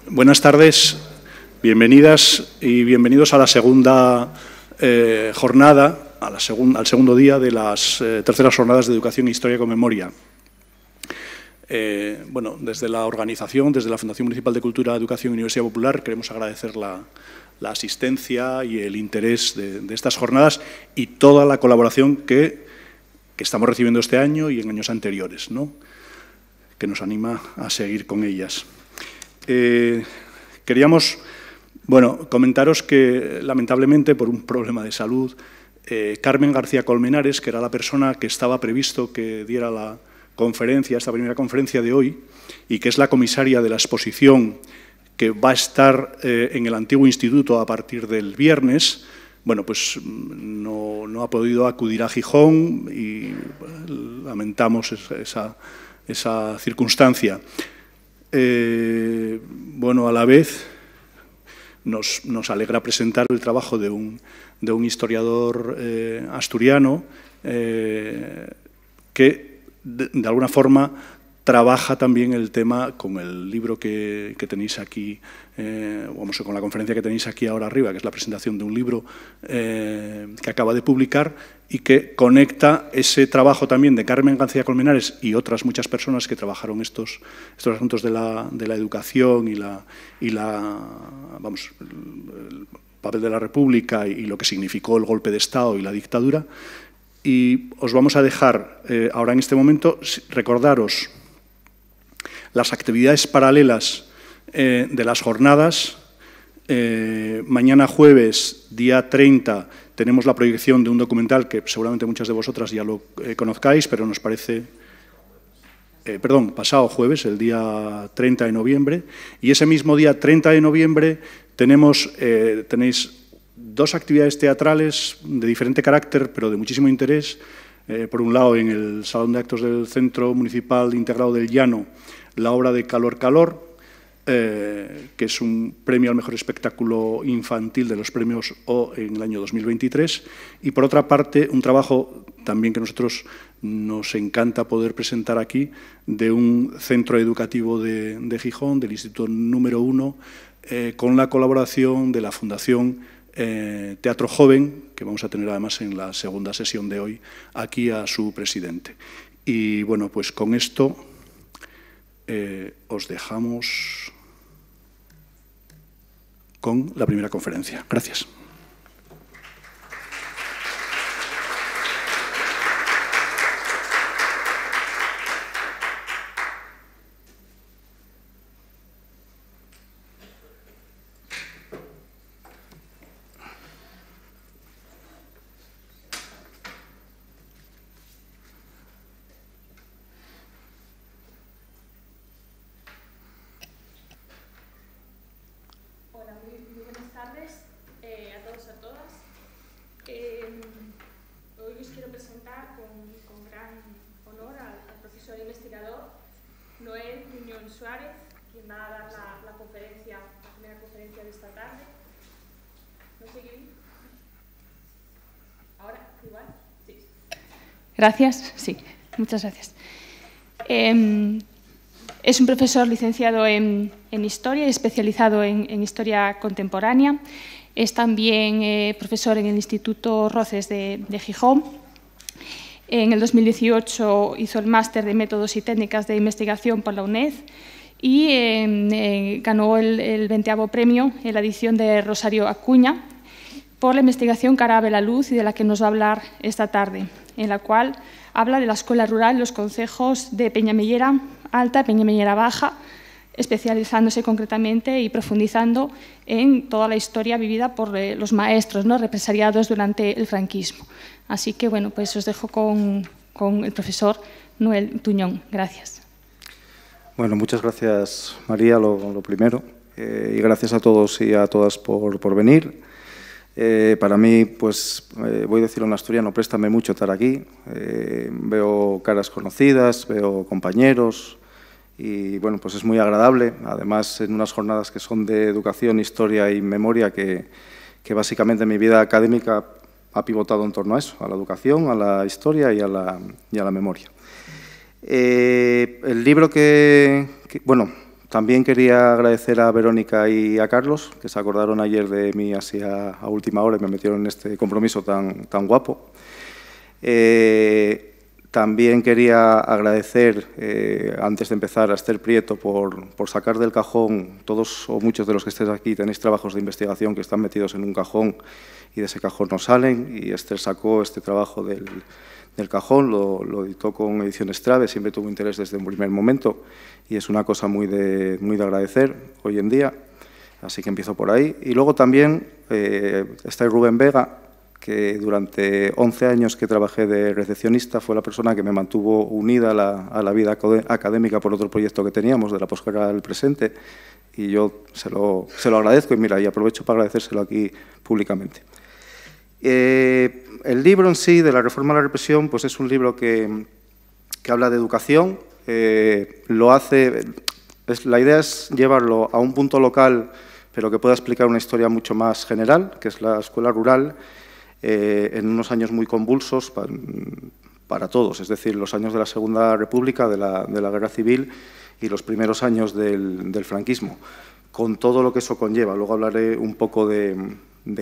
Buenas tardes, bienvenidas y bienvenidos a la segunda jornada, al segundo día de las terceras jornadas de Educación e Historia con Memoria. Bueno, desde la organización, desde la Fundación Municipal de Cultura, Educación y Universidad Popular, queremos agradecer la asistencia y el interés de estas jornadas y toda la colaboración que estamos recibiendo este año y en años anteriores, ¿no?, que nos anima a seguir con ellas. Queríamos, bueno, comentaros que, lamentablemente, por un problema de salud, Carmen García Colmenares, que era la persona que estaba previsto que diera la conferencia, esta primera conferencia de hoy, y que es la comisaria de la exposición que va a estar en el antiguo instituto a partir del viernes, bueno, pues no ha podido acudir a Gijón y lamentamos esa circunstancia. Bueno, a la vez nos alegra presentar el trabajo de un historiador asturiano que, de alguna forma, trabaja también el tema con el libro que tenéis aquí, con la conferencia que tenéis aquí ahora arriba, que es la presentación de un libro que acaba de publicar y que conecta ese trabajo también de Carmen García Colmenares y otras muchas personas que trabajaron estos asuntos de la educación y el papel de la República y lo que significó el golpe de Estado y la dictadura. Y os vamos a dejar ahora en este momento recordaros las actividades paralelas de las jornadas. Mañana jueves, día 30, tenemos la proyección de un documental que seguramente muchas de vosotras ya lo conozcáis, pero nos parece... pasado jueves, el día 30 de noviembre. Y ese mismo día 30 de noviembre tenéis dos actividades teatrales de diferente carácter, pero de muchísimo interés. Por un lado, en el Salón de Actos del Centro Municipal Integrado del Llano, la obra de Calor, Calor, que es un premio al mejor espectáculo infantil de los premios O en el año 2023. Y, por otra parte, un trabajo también que a nosotros nos encanta poder presentar aquí, de un centro educativo de Gijón, del Instituto número 1, con la colaboración de la Fundación Teatro Joven, que vamos a tener además en la segunda sesión de hoy aquí a su presidente. Y bueno, pues con esto os dejamos con la primera conferencia. Gracias. Gracias. Sí, muchas gracias. Es un profesor licenciado en Historia y especializado en Historia Contemporánea. Es también profesor en el Instituto Roces de Gijón. En el 2018 hizo el máster de Métodos y Técnicas de Investigación por la UNED y ganó el 20º premio en la edición de Rosario Acuña por la investigación Cara a la Luz, y de la que nos va a hablar esta tarde, en la cual habla de la escuela rural y los concejos de Peñamellera Alta, Peñamellera Baja, especializándose concretamente y profundizando en toda la historia vivida por los maestros, ¿no?, represaliados durante el franquismo. Así que, bueno, pues os dejo con el profesor Noel Tuñón. Gracias. Bueno, muchas gracias, María, lo primero. Y gracias a todos y a todas por venir. Para mí, pues, voy a decirlo en asturiano, préstame mucho estar aquí. Veo caras conocidas, veo compañeros y, bueno, pues es muy agradable. Además, en unas jornadas que son de educación, historia y memoria, que básicamente mi vida académica ha pivotado en torno a eso, a la educación, a la historia y a la memoria. El libro bueno, También quería agradecer a Verónica y a Carlos, que se acordaron ayer de mí así a última hora y me metieron en este compromiso tan guapo. También quería agradecer, antes de empezar, a Esther Prieto por sacar del cajón, todos o muchos de los que estéis aquí tenéis trabajos de investigación que están metidos en un cajón y de ese cajón no salen, y Esther sacó este trabajo del cajón, lo editó con Ediciones Trave, siempre tuvo interés desde un primer momento y es una cosa muy de agradecer hoy en día, así que empiezo por ahí. Y luego también está Rubén Vega, que durante 11 años que trabajé de recepcionista fue la persona que me mantuvo unida a la vida académica por otro proyecto que teníamos, de la posguerra al presente, y yo se lo agradezco, y mira, y aprovecho para agradecérselo aquí públicamente. El libro en sí, de la reforma a la represión, pues es un libro que habla de educación. La idea es llevarlo a un punto local, pero que pueda explicar una historia mucho más general, que es la escuela rural, en unos años muy convulsos para todos, es decir, los años de la Segunda República, de la Guerra Civil y los primeros años del franquismo, con todo lo que eso conlleva. Luego hablaré un poco de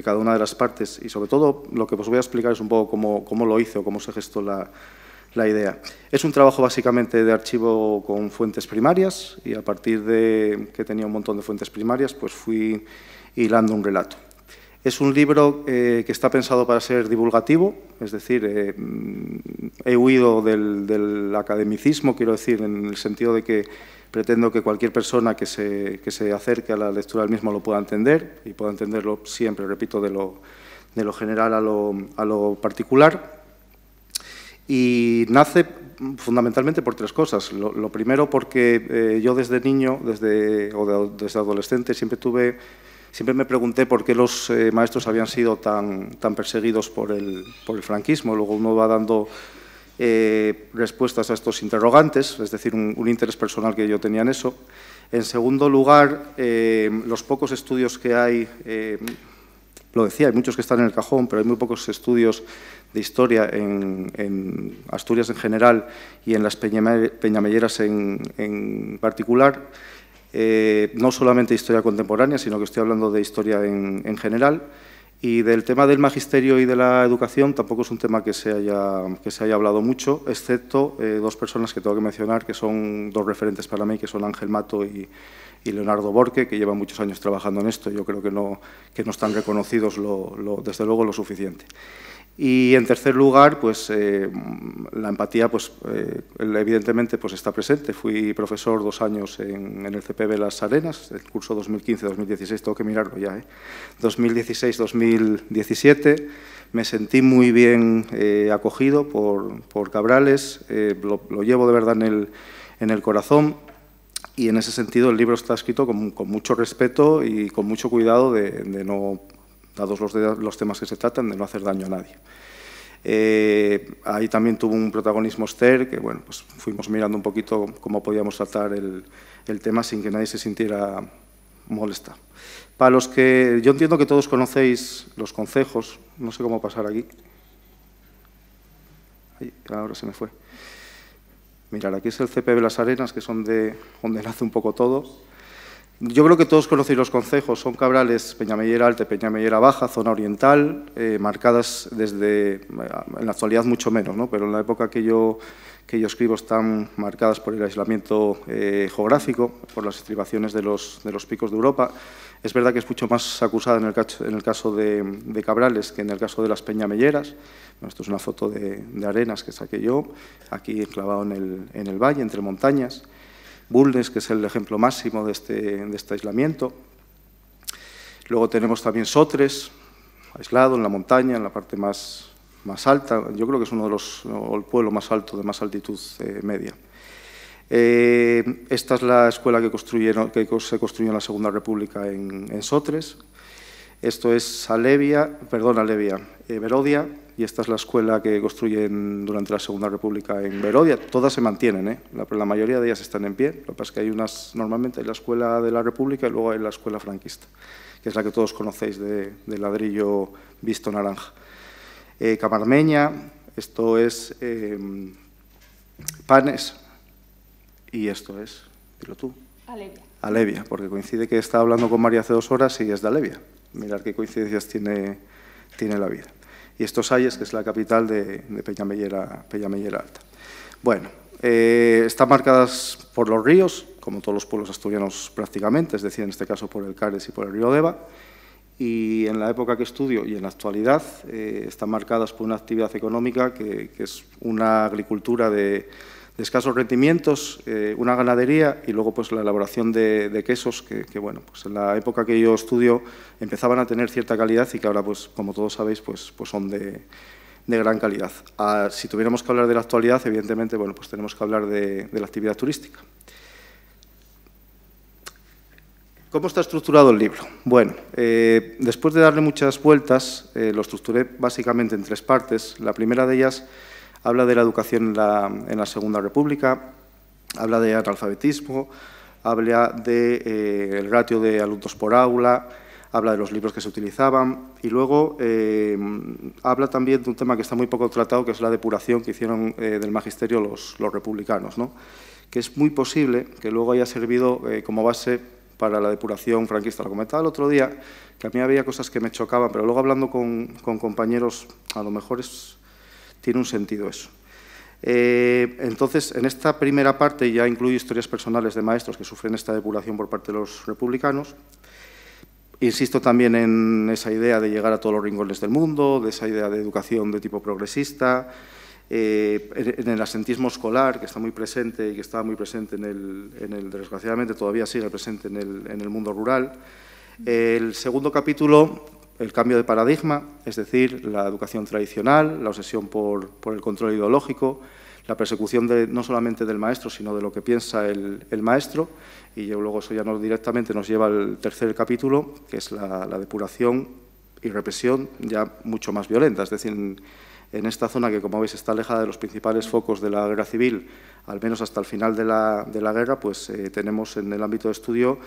cada una de las partes y, sobre todo, lo que os voy a explicar es un poco cómo lo hice o cómo se gestó la idea. Es un trabajo básicamente de archivo con fuentes primarias y a partir de que tenía un montón de fuentes primarias, pues fui hilando un relato. Es un libro que está pensado para ser divulgativo, es decir, he huido del academicismo, quiero decir, en el sentido de que pretendo que cualquier persona que se acerque a la lectura del mismo lo pueda entender, y pueda entenderlo siempre, repito, de lo general a lo particular. Y nace fundamentalmente por tres cosas. Lo primero, porque yo desde niño, desde adolescente, siempre me pregunté por qué los maestros habían sido tan perseguidos por el franquismo. Luego uno va dando respuestas a estos interrogantes, es decir, un interés personal que yo tenía en eso. En segundo lugar, los pocos estudios que hay, lo decía, hay muchos que están en el cajón, pero hay muy pocos estudios de historia en Asturias en general y en las Peñamelleras en particular. No solamente historia contemporánea, sino que estoy hablando de historia en general. Y del tema del magisterio y de la educación tampoco es un tema que se haya hablado mucho, excepto dos personas que tengo que mencionar, que son dos referentes para mí, que son Ángel Mato y Leonardo Borque, que llevan muchos años trabajando en esto. Yo creo que no están reconocidos desde luego lo suficiente. Y en tercer lugar, pues la empatía, pues evidentemente, pues está presente. Fui profesor 2 años en el CPB Las Arenas, el curso 2015-2016, tengo que mirarlo ya, 2016-2017. Me sentí muy bien acogido por Cabrales, lo llevo de verdad en el corazón. Y en ese sentido el libro está escrito con mucho respeto y con mucho cuidado de no, dados los temas que se tratan, de no hacer daño a nadie. Ahí también tuvo un protagonismo Esther, que bueno, pues fuimos mirando un poquito cómo podíamos tratar el tema sin que nadie se sintiera molesta. Para los que, yo entiendo que todos conocéis los concejos, no sé cómo pasar aquí. Ay, ahora se me fue. Mirad, aquí es el CPB Las Arenas, que son donde nace un poco todo. Yo creo que todos conocéis los concejos, son Cabrales, Peñamellera Alta, Peñamellera Baja, zona oriental, marcadas desde, en la actualidad mucho menos, ¿no? Pero en la época que yo escribo están marcadas por el aislamiento geográfico, por las estribaciones de los picos de Europa. Es verdad que es mucho más acusada en el caso de Cabrales que en el caso de las Peñamelleras. Bueno, esto es una foto de Arenas que saqué yo, aquí enclavado en el valle, entre montañas. Bulnes, que es el ejemplo máximo de este aislamiento. Luego tenemos también Sotres, aislado en la montaña, en la parte más alta. Yo creo que es el pueblo más alto, de más altitud media. Esta es la escuela que se construyó en la Segunda República en Sotres. Esto es Verodia, y esta es la escuela que construyen durante la Segunda República en Verodia. Todas se mantienen, la mayoría de ellas están en pie. Lo que pasa es que hay normalmente hay la Escuela de la República y luego hay la Escuela Franquista, que es la que todos conocéis de ladrillo visto naranja. Camarmeña, esto es Panes, y esto es, dilo tú. Alevia, porque coincide que estaba hablando con María hace 2 horas y es de Alevia. Mirad qué coincidencias tiene la vida. Y esto es Ayes, que es la capital de Peñamellera Alta. Bueno, están marcadas por los ríos, como todos los pueblos asturianos prácticamente, es decir, en este caso por el Cares y por el río Deva, y en la época que estudio y en la actualidad están marcadas por una actividad económica que es una agricultura de escasos rendimientos, una ganadería y luego pues la elaboración de quesos que bueno, pues en la época que yo estudio empezaban a tener cierta calidad y que ahora, pues como todos sabéis, pues son de gran calidad. Si tuviéramos que hablar de la actualidad, evidentemente, bueno, pues tenemos que hablar de la actividad turística. ¿Cómo está estructurado el libro? Bueno, después de darle muchas vueltas, lo estructuré básicamente en 3 partes. La primera de ellas habla de la educación en la Segunda República, habla de analfabetismo, habla del ratio de alumnos por aula, habla de los libros que se utilizaban y luego habla también de un tema que está muy poco tratado, que es la depuración que hicieron del magisterio los republicanos, ¿no? Que es muy posible que luego haya servido como base para la depuración franquista. Lo comentaba el otro día, que a mí había cosas que me chocaban, pero luego hablando con compañeros, a lo mejor tiene un sentido eso. Entonces, en esta primera parte ya incluyo historias personales de maestros que sufren esta depuración por parte de los republicanos. Insisto también en esa idea de llegar a todos los rincones del mundo, de esa idea de educación de tipo progresista, en el asentismo escolar, que está muy presente y que estaba muy presente desgraciadamente todavía sigue presente en el mundo rural. El segundo capítulo, el cambio de paradigma, es decir, la educación tradicional, la obsesión por el control ideológico, la persecución no solamente del maestro, sino de lo que piensa el maestro, y luego eso ya directamente nos lleva al tercer capítulo, que es la depuración y represión ya mucho más violenta, es decir, en esta zona que, como veis, está alejada de los principales focos de la guerra civil, al menos hasta el final de la guerra, pues tenemos en el ámbito de estudio,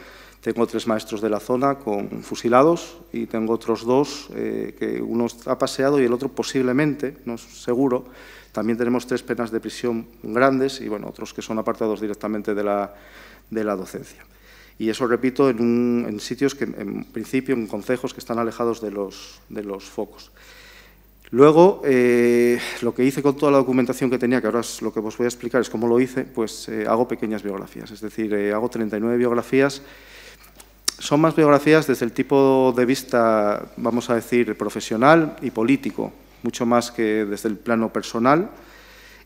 tengo 3 maestros de la zona con fusilados y tengo otros 2, que uno ha paseado y el otro posiblemente, no es seguro. También tenemos 3 penas de prisión grandes y bueno, otros que son apartados directamente de la docencia. Y eso, repito, en sitios que, en principio, en concejos que están alejados de los focos. Luego, lo que hice con toda la documentación que tenía, que ahora es lo que os voy a explicar, es cómo lo hice, pues hago pequeñas biografías, es decir, hago 39 biografías. Son más biografías desde el tipo de vista, vamos a decir, profesional y político, mucho más que desde el plano personal.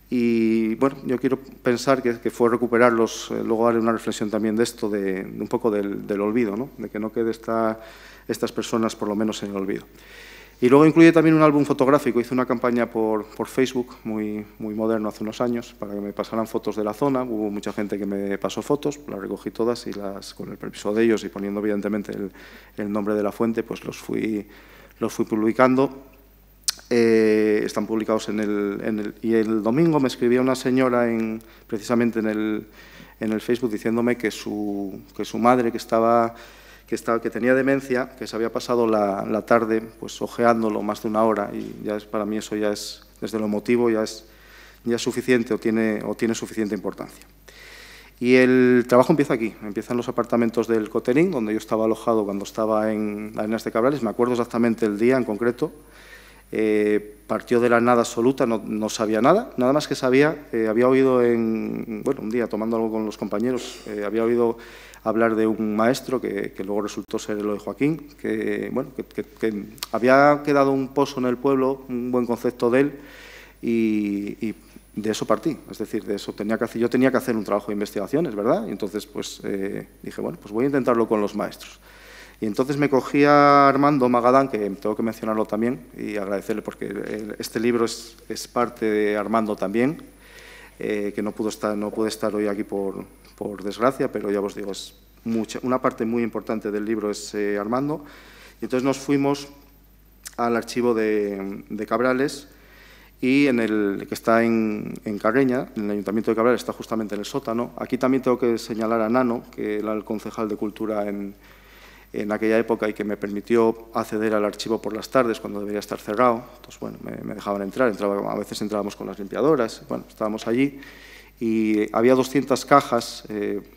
Y, bueno, yo quiero pensar que fue recuperarlos, luego haré una reflexión también de esto, de un poco del olvido, ¿no? De que no quede estas personas, por lo menos, en el olvido. Y luego incluye también un álbum fotográfico. Hice una campaña por Facebook, muy moderno, hace unos años, para que me pasaran fotos de la zona. Hubo mucha gente que me pasó fotos, las recogí todas y con el permiso de ellos y poniendo evidentemente el nombre de la fuente, pues los fui publicando. Están publicados y el domingo me escribía una señora precisamente en el Facebook diciéndome que su madre, que tenía demencia, que se había pasado la tarde pues ojeándolo más de 1 hora y ya para mí eso ya es, desde lo emotivo, ya es suficiente o tiene suficiente importancia. Y el trabajo empieza aquí, empieza en los apartamentos del Coterín, donde yo estaba alojado cuando estaba en Arenas de Cabrales, me acuerdo exactamente el día en concreto. Partió de la nada absoluta, no sabía nada más que sabía, había oído un día tomando algo con los compañeros, había oído hablar de un maestro que luego resultó ser Eloy Joaquín, que había quedado un pozo en el pueblo, un buen concepto de él, y de eso partí, es decir, de eso yo tenía que hacer un trabajo de investigaciones, ¿verdad? Y entonces pues dije, bueno, pues voy a intentarlo con los maestros. Y entonces me cogí a Armando Magadán, que tengo que mencionarlo también y agradecerle porque este libro es parte de Armando también, que no puede estar hoy aquí por desgracia, pero ya os digo, es una parte muy importante del libro es Armando. Y entonces nos fuimos al archivo de Cabrales y que está en Carreña, en el Ayuntamiento de Cabrales, está justamente en el sótano. Aquí también tengo que señalar a Nano, que era el concejal de Cultura en aquella época y que me permitió acceder al archivo por las tardes cuando debería estar cerrado. Entonces, bueno, me dejaban entrar, a veces entrábamos con las limpiadoras, bueno, estábamos allí y había 200 cajas,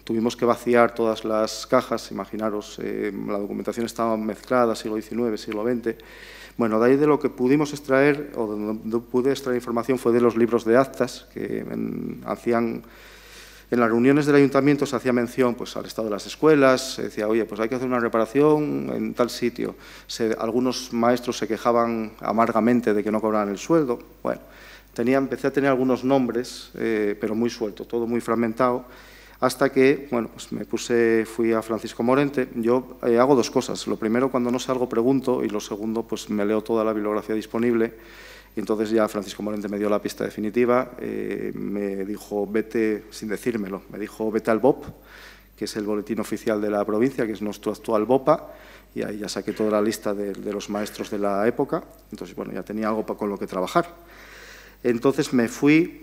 tuvimos que vaciar todas las cajas, imaginaros, la documentación estaba mezclada, siglo XIX, siglo XX. Bueno, de ahí de lo que pudimos extraer, o donde pude extraer información, fue de los libros de actas, que hacían, en las reuniones del ayuntamiento se hacía mención pues, al estado de las escuelas, se decía, oye, pues hay que hacer una reparación en tal sitio. Algunos maestros se quejaban amargamente de que no cobraban el sueldo. Bueno, empecé a tener algunos nombres, pero muy suelto, todo muy fragmentado, hasta que, bueno, pues fui a Francisco Morente. Yo hago dos cosas. Lo primero, cuando no sé algo, pregunto, y lo segundo, pues me leo toda la bibliografía disponible. Y entonces ya Francisco Morente me dio la pista definitiva, me dijo, vete, sin decírmelo, me dijo, vete al BOP, que es el boletín oficial de la provincia, que es nuestro actual BOPA, y ahí ya saqué toda la lista de los maestros de la época. Entonces, bueno, ya tenía algo con lo que trabajar. Entonces me fui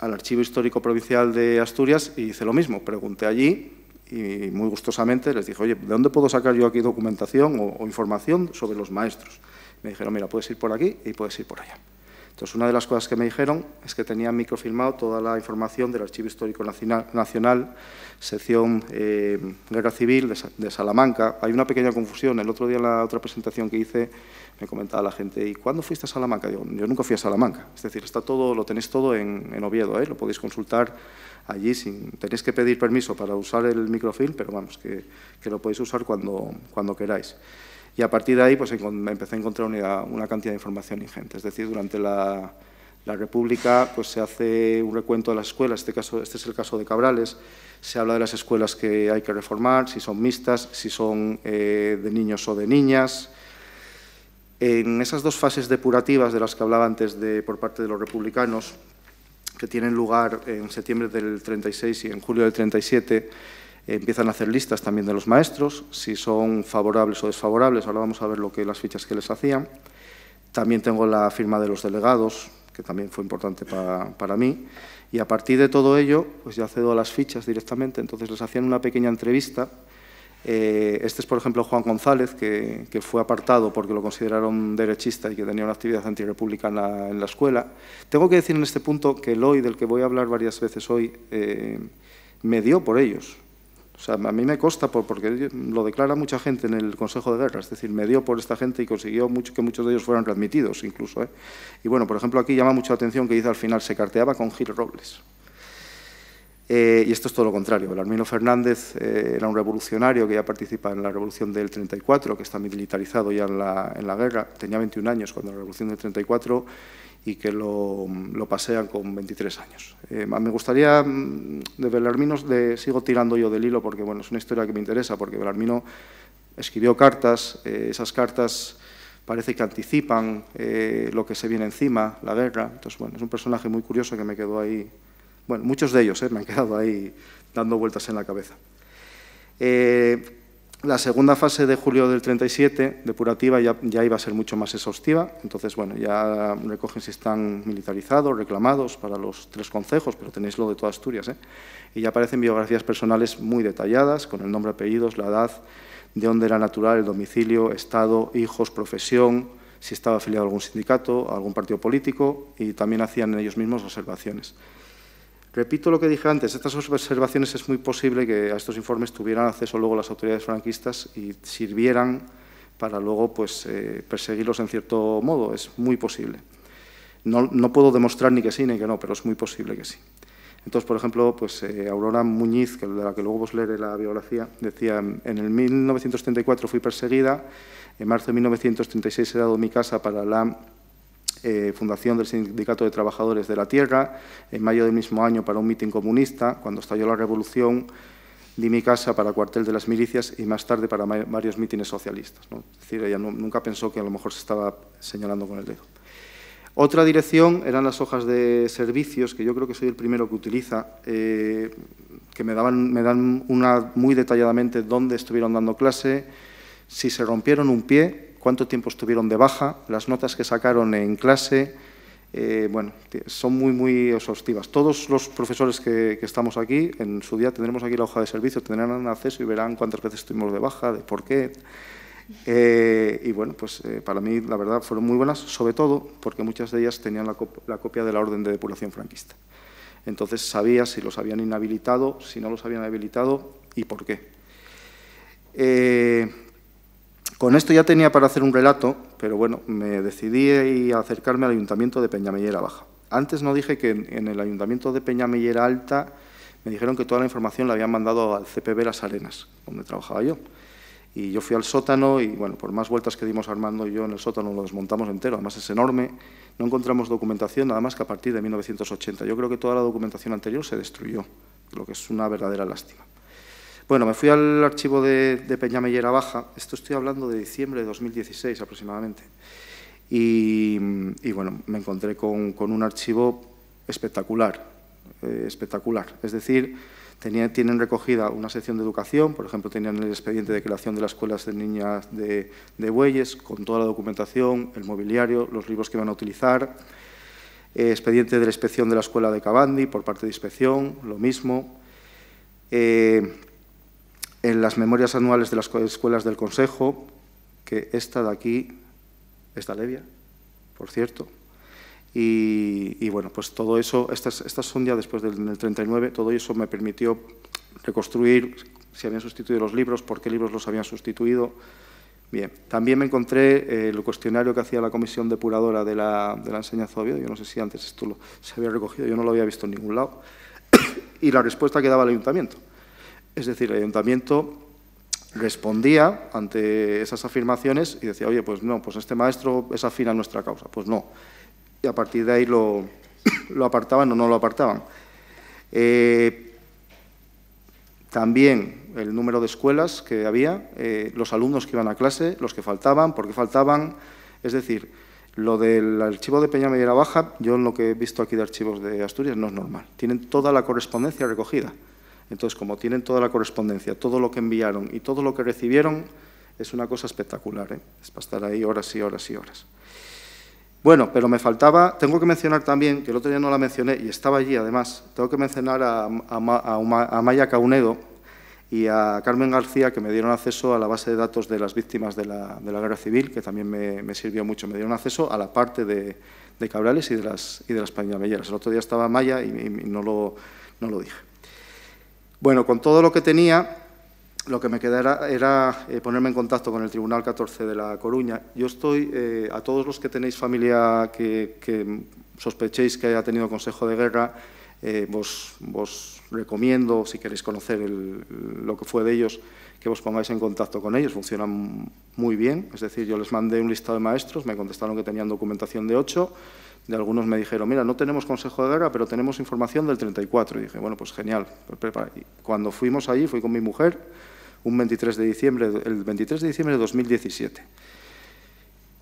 al Archivo Histórico Provincial de Asturias y hice lo mismo. Pregunté allí y muy gustosamente les dije, oye, ¿de dónde puedo sacar yo aquí documentación o información sobre los maestros? Me dijeron, mira, puedes ir por aquí y puedes ir por allá. Entonces, una de las cosas que me dijeron es que tenían microfilmado toda la información del Archivo Histórico Nacional, sección Guerra Civil de Salamanca. Hay una pequeña confusión. El otro día en la otra presentación que hice me comentaba la gente, ¿y cuándo fuiste a Salamanca? Digo, yo nunca fui a Salamanca. Es decir, está todo, lo tenéis todo en Oviedo, lo podéis consultar allí. Tenéis que pedir permiso para usar el microfilm, pero vamos, que lo podéis usar cuando queráis. Y a partir de ahí pues, empecé a encontrar una cantidad de información ingente. Es decir, durante la República pues, se hace un recuento de las escuelas. Este es el caso de Cabrales. Se habla de las escuelas que hay que reformar, si son mixtas, si son de niños o de niñas. En esas dos fases depurativas de las que hablaba antes por parte de los republicanos, que tienen lugar en septiembre del 36 y en julio del 37, empiezan a hacer listas también de los maestros, si son favorables o desfavorables. Ahora vamos a ver las fichas que les hacían. También tengo la firma de los delegados, que también fue importante para mí. Y a partir de todo ello, pues ya accedo a las fichas directamente. Entonces les hacían una pequeña entrevista. Este es, por ejemplo, Juan González, que fue apartado porque lo consideraron derechista y que tenía una actividad antirrepublicana en la escuela. Tengo que decir en este punto que el hoy, del que voy a hablar varias veces hoy, me dio por ellos. O sea, a mí me consta porque lo declara mucha gente en el Consejo de Guerra, es decir, me dio por esta gente y consiguió que muchos de ellos fueran readmitidos incluso. Y bueno, por ejemplo, aquí llama mucho la atención que dice al final, se carteaba con Gil Robles. Y esto es todo lo contrario. Belarmino Fernández era un revolucionario que ya participa en la Revolución del 34, que está militarizado ya en la guerra. Tenía 21 años cuando la Revolución del 34 y que lo pasean con 23 años. Me gustaría, de Belarmino sigo tirando yo del hilo porque bueno, es una historia que me interesa, porque Belarmino escribió cartas, esas cartas parece que anticipan lo que se viene encima, la guerra. Entonces, bueno, es un personaje muy curioso que me quedó ahí. Bueno, muchos de ellos me han quedado ahí dando vueltas en la cabeza. La segunda fase de julio del 37, depurativa, ya iba a ser mucho más exhaustiva. Entonces, bueno, ya recogen si están militarizados, reclamados para los 3 concejos, pero tenéis lo de toda Asturias. Y ya aparecen biografías personales muy detalladas, con el nombre, apellidos, la edad, de dónde era natural, el domicilio, estado, hijos, profesión, si estaba afiliado a algún sindicato, a algún partido político, y también hacían ellos mismos observaciones. Repito lo que dije antes, estas observaciones es muy posible que a estos informes tuvieran acceso luego las autoridades franquistas y sirvieran para luego pues, perseguirlos en cierto modo, es muy posible. No puedo demostrar ni que sí ni que no, pero es muy posible que sí. Entonces, por ejemplo, pues, Aurora Muñiz, de la que luego vos leeré la biografía, decía, en el 1934 fui perseguida, en marzo de 1936 he dado mi casa para la fundación del Sindicato de Trabajadores de la Tierra, en mayo del mismo año para un mitin comunista, cuando estalló la revolución, di mi casa para cuartel de las milicias y más tarde para varios mítines socialistas, ¿no? Es decir, ella nunca pensó que a lo mejor se estaba señalando con el dedo. Otra dirección eran las hojas de servicios, que yo creo que soy el primero que utiliza, que me dan muy detalladamente dónde estuvieron dando clase, si se rompieron un pie, cuánto tiempo estuvieron de baja, las notas que sacaron en clase, bueno, son muy exhaustivas. Todos los profesores que estamos aquí, en su día tendremos aquí la hoja de servicio, tendrán acceso y verán cuántas veces estuvimos de baja, de por qué. Y bueno, pues para mí, la verdad, fueron muy buenas, sobre todo porque muchas de ellas tenían la copia de la orden de depuración franquista. Entonces sabía si los habían inhabilitado, si no los habían habilitado y por qué. Con esto ya tenía para hacer un relato, pero bueno, me decidí a acercarme al Ayuntamiento de Peñamellera Baja. Antes no dije que en el Ayuntamiento de Peñamellera Alta me dijeron que toda la información la habían mandado al CPB Las Arenas, donde trabajaba yo. Y yo fui al sótano y, bueno, por más vueltas que dimos Armando y yo en el sótano lo desmontamos entero, además es enorme, no encontramos documentación nada más que a partir de 1980. Yo creo que toda la documentación anterior se destruyó, lo que es una verdadera lástima. Bueno, me fui al archivo de Peñamellera Baja, esto estoy hablando de diciembre de 2016 aproximadamente, y bueno, me encontré con un archivo espectacular, es decir, tienen recogida una sección de educación, por ejemplo, tenían el expediente de creación de las escuelas de niñas de Bueyes, con toda la documentación, el mobiliario, los libros que iban a utilizar, expediente de la inspección de la escuela de Cabandi por parte de inspección, lo mismo. En las memorias anuales de las escuelas del Consejo, que esta de aquí, esta Levia, por cierto, y bueno, pues todo eso, estas son ya después del 39, todo eso me permitió reconstruir si habían sustituido los libros, por qué libros los habían sustituido. Bien, también me encontré el cuestionario que hacía la comisión depuradora de la enseñanza de Oviedo, yo no sé si antes esto se había recogido, yo no lo había visto en ningún lado, y la respuesta que daba el ayuntamiento. Es decir, el ayuntamiento respondía ante esas afirmaciones y decía, oye, pues no, pues este maestro es afín a nuestra causa. Pues no. Y a partir de ahí lo apartaban o no lo apartaban. También el número de escuelas que había, los alumnos que iban a clase, los que faltaban, por qué faltaban. Es decir, lo del archivo de Peñamellera Baja, yo en lo que he visto aquí de archivos de Asturias no es normal. Tienen toda la correspondencia recogida. Entonces, como tienen toda la correspondencia, todo lo que enviaron y todo lo que recibieron, es una cosa espectacular, ¿eh? Es para estar ahí horas y horas y horas. Bueno, pero me faltaba, tengo que mencionar también, que el otro día no la mencioné y estaba allí además, tengo que mencionar a Maya Caunedo y a Carmen García, que me dieron acceso a la base de datos de las víctimas de la Guerra Civil, que también me sirvió mucho. Me dieron acceso a la parte de Cabrales y de las Peñamelleras. El otro día estaba Maya y no lo dije. Bueno, con todo lo que tenía, lo que me quedara era ponerme en contacto con el Tribunal 14 de La Coruña. Yo estoy, a todos los que tenéis familia que sospechéis que haya tenido consejo de guerra, vos recomiendo, si queréis conocer lo que fue de ellos, que os pongáis en contacto con ellos. Funcionan muy bien, es decir, yo les mandé un listado de maestros, me contestaron que tenían documentación de 8, de algunos me dijeron, mira, no tenemos consejo de guerra, pero tenemos información del 34. Y dije, bueno, pues genial. Cuando fuimos allí, fui con mi mujer, el 23 de diciembre de 2017.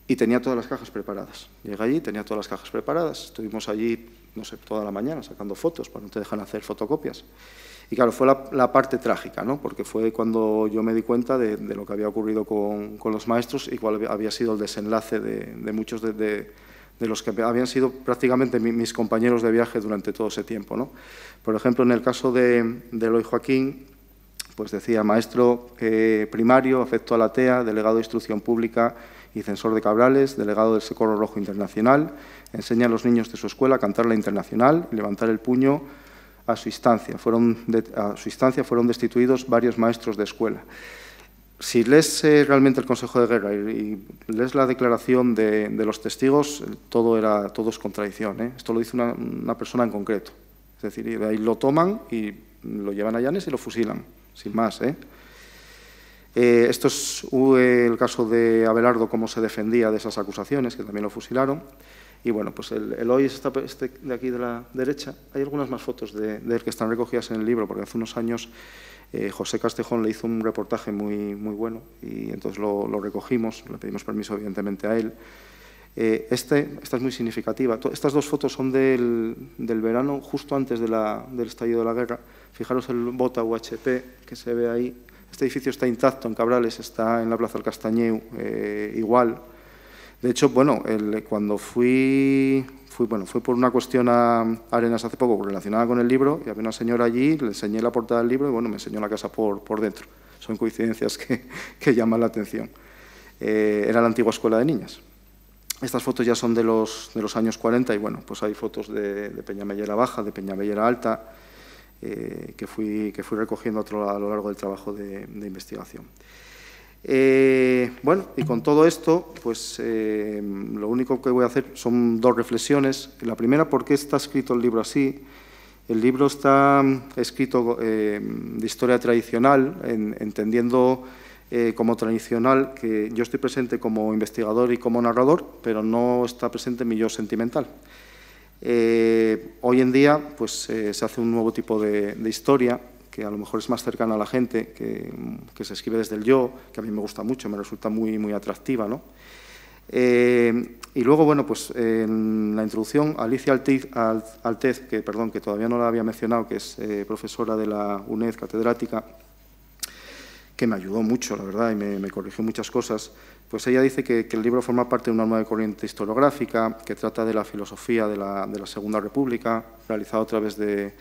Y tenía todas las cajas preparadas. Llegué allí, tenía todas las cajas preparadas. Estuvimos allí, no sé, toda la mañana sacando fotos, para no te dejan hacer fotocopias. Y claro, fue la parte trágica, ¿no? Porque fue cuando yo me di cuenta de lo que había ocurrido con los maestros y cuál había sido el desenlace de muchos de los que habían sido prácticamente mis compañeros de viaje durante todo ese tiempo, ¿no? Por ejemplo, en el caso de Eloy Joaquín, pues decía maestro primario, afecto a la TEA, delegado de Instrucción Pública y censor de Cabrales, delegado del Socorro Rojo Internacional, enseña a los niños de su escuela a cantar la Internacional y levantar el puño a su instancia. Fueron destituidos varios maestros de escuela. Si lees realmente el Consejo de Guerra y lees la declaración de los testigos, todo es contradicción, ¿eh? Esto lo dice una persona en concreto. Es decir, de ahí lo toman y lo llevan a Llanes y lo fusilan, sin más, ¿eh? Esto es el caso de Abelardo, cómo se defendía de esas acusaciones, que también lo fusilaron. Y bueno, pues el hoy es este de aquí de la derecha. Hay algunas más fotos de él que están recogidas en el libro, porque hace unos años José Castejón le hizo un reportaje muy bueno y entonces lo recogimos, le pedimos permiso evidentemente a él. Esta es muy significativa. Estas dos fotos son del verano, justo antes del estallido de la guerra. Fijaros el Bota UHP que se ve ahí. Este edificio está intacto en Cabrales, está en la Plaza del Castañeu, igual. De hecho, bueno, cuando fui por una cuestión a Arenas hace poco relacionada con el libro y había una señora allí, le enseñé la portada del libro y bueno, me enseñó la casa por dentro. Son coincidencias que llaman la atención. Era la antigua escuela de niñas. Estas fotos ya son de los años 40 y, bueno, pues hay fotos de Peñamellera Baja, de Peñamellera Alta, que fui recogiendo a lo largo del trabajo de investigación. Bueno, y con todo esto, pues lo único que voy a hacer son dos reflexiones. La primera, ¿por qué está escrito el libro así? El libro está escrito de historia tradicional, entendiendo como tradicional que yo estoy presente como investigador y como narrador, pero no está presente mi yo sentimental. Hoy en día pues, se hace un nuevo tipo de historia que a lo mejor es más cercana a la gente, que se escribe desde el yo, que a mí me gusta mucho, me resulta muy atractiva, ¿no? Y luego, bueno, pues en la introducción, Alicia Altez, que todavía no la había mencionado, que es profesora de la UNED, catedrática, que me ayudó mucho, la verdad, y me corrigió muchas cosas, pues ella dice que el libro forma parte de una nueva corriente historiográfica que trata de la filosofía de la Segunda República, realizada a través de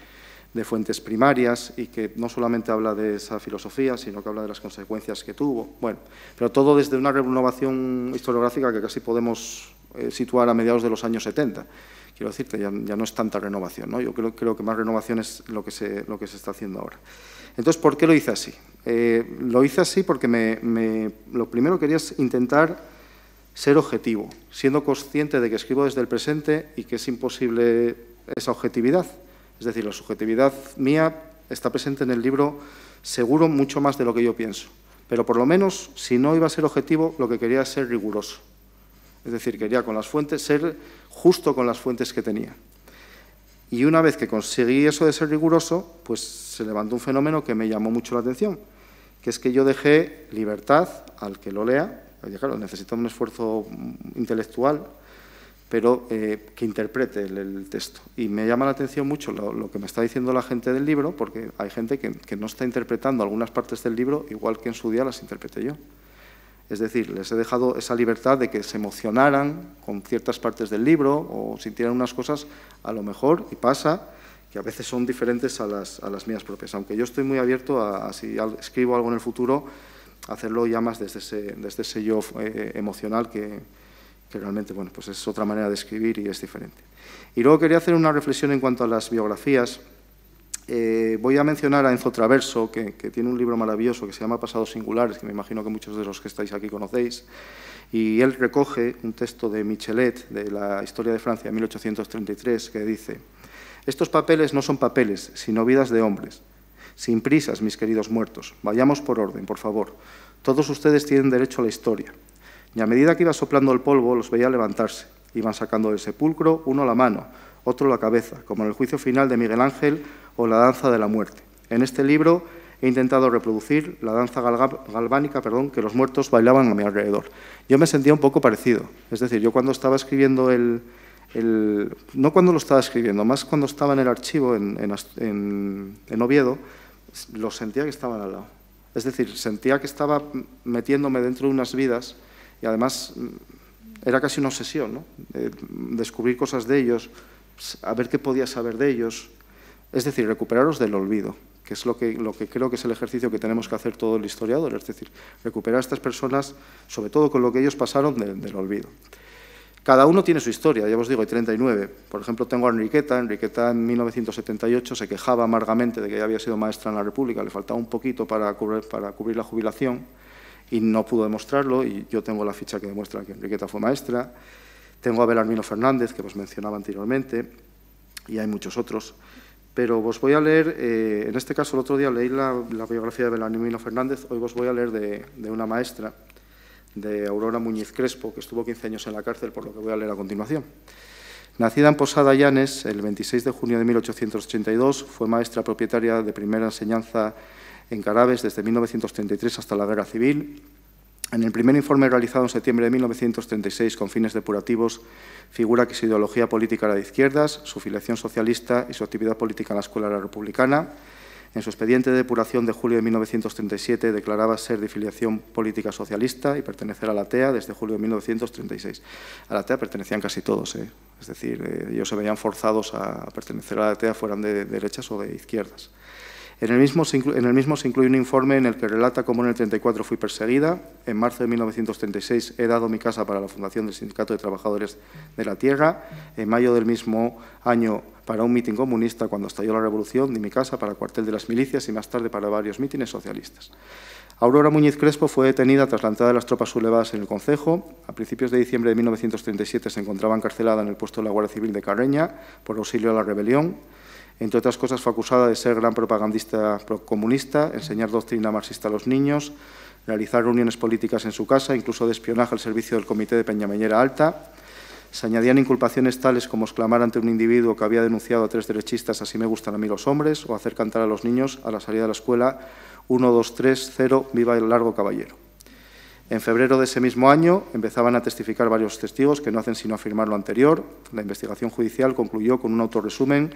fuentes primarias y que no solamente habla de esa filosofía, sino que habla de las consecuencias que tuvo. Bueno, pero todo desde una renovación historiográfica que casi podemos situar a mediados de los años 70. Quiero decirte, ya no es tanta renovación, ¿no? Yo creo que más renovación es lo que se está haciendo ahora. Entonces, ¿por qué lo hice así? Lo hice así porque lo primero que quería es intentar ser objetivo, siendo consciente de que escribo desde el presente y que es imposible esa objetividad. Es decir, la subjetividad mía está presente en el libro seguro mucho más de lo que yo pienso. Pero por lo menos, si no iba a ser objetivo, lo que quería es ser riguroso. Es decir, quería con las fuentes ser justo con las fuentes que tenía. Y una vez que conseguí eso de ser riguroso, pues se levantó un fenómeno que me llamó mucho la atención, que es que yo dejé libertad al que lo lea, claro, necesita un esfuerzo intelectual, pero que interprete el texto. Y me llama la atención mucho lo que me está diciendo la gente del libro, porque hay gente que no está interpretando algunas partes del libro igual que en su día las interpreté yo. Es decir, les he dejado esa libertad de que se emocionaran con ciertas partes del libro o sintieran unas cosas, a lo mejor, y pasa, que a veces son diferentes a las mías propias. Aunque yo estoy muy abierto a si escribo algo en el futuro, hacerlo ya más desde ese yo emocional que realmente, bueno, pues es otra manera de escribir y es diferente. Y luego quería hacer una reflexión en cuanto a las biografías. Voy a mencionar a Enzo Traverso, que tiene un libro maravilloso que se llama Pasados Singulares, que me imagino que muchos de los que estáis aquí conocéis, y él recoge un texto de Michelet, de la Historia de Francia de 1833, que dice: «Estos papeles no son papeles, sino vidas de hombres. Sin prisas, mis queridos muertos, vayamos por orden, por favor. Todos ustedes tienen derecho a la historia». Y a medida que iba soplando el polvo, los veía levantarse. Iban sacando del sepulcro, uno la mano, otro la cabeza, como en el juicio final de Miguel Ángel o la danza de la muerte. En este libro he intentado reproducir la danza galvánica que los muertos bailaban a mi alrededor. Yo me sentía un poco parecido. Es decir, yo cuando estaba escribiendo no cuando lo estaba escribiendo, más cuando estaba en el archivo en Oviedo, lo sentía que estaban al lado. Es decir, sentía que estaba metiéndome dentro de unas vidas. Y además era casi una obsesión, ¿no? Descubrir cosas de ellos, a ver qué podía saber de ellos. Es decir, recuperarlos del olvido, que es lo que creo que es el ejercicio que tenemos que hacer todo el historiador. Es decir, recuperar a estas personas, sobre todo con lo que ellos pasaron, del olvido. Cada uno tiene su historia, ya os digo, hay 39. Por ejemplo, tengo a Enriqueta. Enriqueta en 1978 se quejaba amargamente de que ya había sido maestra en la República, le faltaba un poquito para cubrir la jubilación, y no pudo demostrarlo, y yo tengo la ficha que demuestra que Enriqueta fue maestra. Tengo a Belarmino Fernández, que os mencionaba anteriormente, y hay muchos otros. Pero os voy a leer, en este caso el otro día leí la biografía de Belarmino Fernández, hoy os voy a leer de una maestra, de Aurora Muñiz Crespo, que estuvo 15 años en la cárcel, por lo que voy a leer a continuación. Nacida en Posada Llanes el 26 de junio de 1882, fue maestra propietaria de primera enseñanza en Carabes desde 1933 hasta la Guerra Civil. En el primer informe realizado en septiembre de 1936 con fines depurativos figura que su ideología política era de izquierdas, su filiación socialista y su actividad política en la Escuela era republicana. En su expediente de depuración de julio de 1937 declaraba ser de filiación política socialista y pertenecer a la TEA desde julio de 1936. A la TEA pertenecían casi todos, es decir, ellos se veían forzados a pertenecer a la TEA, fueran de derechas o de izquierdas. En el mismo se incluye un informe en el que relata cómo en el 34 fui perseguida. En marzo de 1936 he dado mi casa para la fundación del Sindicato de Trabajadores de la Tierra. En mayo del mismo año, para un mitin comunista, cuando estalló la revolución, di mi casa para el cuartel de las milicias y más tarde para varios mítines socialistas. Aurora Muñiz Crespo fue detenida tras la entrada de las tropas sublevadas en el concejo. A principios de diciembre de 1937 se encontraba encarcelada en el puesto de la Guardia Civil de Carreña por auxilio a la rebelión. Entre otras cosas, fue acusada de ser gran propagandista comunista, enseñar doctrina marxista a los niños, realizar reuniones políticas en su casa, incluso de espionaje al servicio del Comité de Peñameñera Alta. Se añadían inculpaciones tales como exclamar ante un individuo que había denunciado a 3 derechistas «así me gustan a mí los hombres» o hacer cantar a los niños a la salida de la escuela 1, 2, 3, 0, viva el largo caballero. En febrero de ese mismo año empezaban a testificar varios testigos que no hacen sino afirmar lo anterior. La investigación judicial concluyó con un autorresumen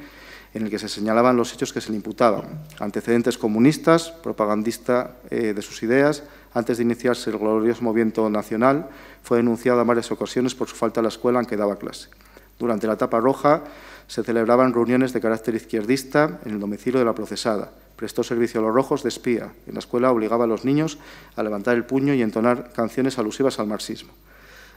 en el que se señalaban los hechos que se le imputaban: antecedentes comunistas, propagandista de sus ideas. Antes de iniciarse el glorioso movimiento nacional, fue denunciado en varias ocasiones por su falta a la escuela en que daba clase. Durante la etapa roja se celebraban reuniones de carácter izquierdista en el domicilio de la procesada. Prestó servicio a los rojos de espía. En la escuela obligaba a los niños a levantar el puño y entonar canciones alusivas al marxismo.